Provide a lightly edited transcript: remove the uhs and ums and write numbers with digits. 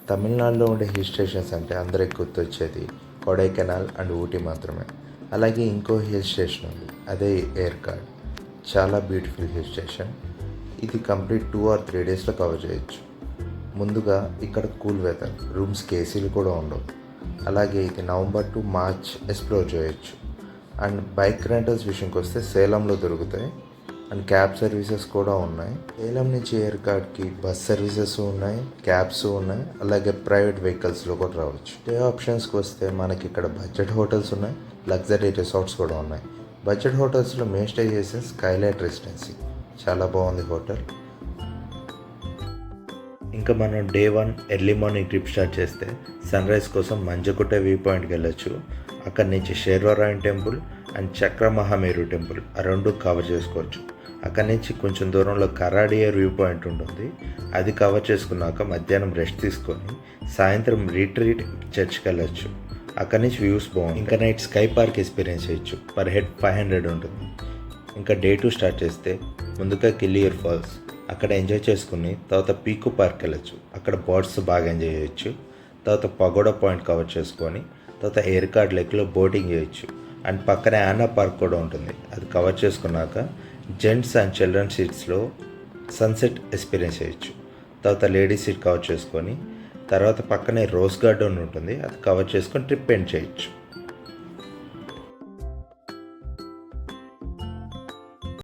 తమిళనాడులో ఉండే hill stations అంటే అందరికి గుర్తొచ్చేది కొడైకెనాల్ అండ్ ఊటీ మాత్రమే. అలాగే ఇంకో హిల్ స్టేషన్ ఉంది, అదే ఏర్కాడ్. చాలా బ్యూటిఫుల్ హిల్ స్టేషన్. ఇది కంప్లీట్ 2 or 3 డేస్లో కవర్ చేయొచ్చు. ముందుగా ఇక్కడ కూల్ వెదర్, రూమ్స్కి ఏసీలు కూడా ఉండవు. అలాగే ఇది నవంబర్ టు మార్చ్ ఎక్స్ప్లోర్ చేయొచ్చు. అండ్ బైక్ రెంటల్స్ విషయంకి వస్తే సేలంలో దొరుకుతాయి అండ్ క్యాబ్ సర్వీసెస్ కూడా ఉన్నాయి. సేలం నుంచి ఏర్కాడ్కి బస్ సర్వీసెస్ ఉన్నాయి, క్యాబ్స్ ఉన్నాయి, అలాగే ప్రైవేట్ వెహికల్స్లో కూడా రావచ్చు. స్టే ఆప్షన్స్కి వస్తే మనకి ఇక్కడ బడ్జెట్ హోటల్స్ ఉన్నాయి, లగ్జరీ రిసార్ట్స్ కూడా ఉన్నాయి. బడ్జెట్ హోటల్స్లో మేము స్టే చేసే స్కైలైట్ రెసిడెన్సీ చాలా బాగుంది హోటల్. ఇంకా మనం day 1 early morning trip start చేస్తే సన్ రైజ్ కోసం మంజగుట్ట వ్యూ పాయింట్కి వెళ్ళొచ్చు. అక్కడి నుంచి శేర్వరాయన్ టెంపుల్ అండ్ చక్ర మహామేరు టెంపుల్ ఆ రెండు కవర్ చేసుకోవచ్చు. అక్కడి నుంచి కొంచెం దూరంలో కరాడియర్ వ్యూ పాయింట్ ఉంటుంది. అది కవర్ చేసుకున్నాక మధ్యాహ్నం రెస్ట్ తీసుకొని సాయంత్రం రిట్రీట్ చర్చ్కి వెళ్ళొచ్చు. అక్కడి నుంచి వ్యూస్ బాగుంది. ఇంకా నైట్ స్కై పార్క్ ఎక్స్పీరియన్స్ చేయొచ్చు. పర్ హెడ్ 500 ఉంటుంది. ఇంకా డే 2 స్టార్ట్ చేస్తే ముందుగా కిల్లియర్ ఫాల్స్ అక్కడ ఎంజాయ్ చేసుకుని తర్వాత పీకు పార్క్ వెళ్ళొచ్చు. అక్కడ బర్డ్స్ బాగా ఎంజాయ్ చేయొచ్చు. తర్వాత పగోడా పాయింట్ కవర్ చేసుకొని తర్వాత ఏర్కాడ్ లేక్లో బోటింగ్ చేయొచ్చు. అండ్ పక్కనే యానా పార్క్ కూడా ఉంటుంది. అది కవర్ చేసుకున్నాక జెంట్స్ అండ్ చిల్డ్రన్ సీట్స్లో సన్సెట్ ఎక్స్పీరియన్స్ చేయొచ్చు. తర్వాత లేడీస్ సీట్ కవర్ చేసుకొని తర్వాత పక్కనే రోజ్ గార్డెన్ ఉంటుంది, అది కవర్ చేసుకొని ట్రిప్ ఎండ్ చేయొచ్చు.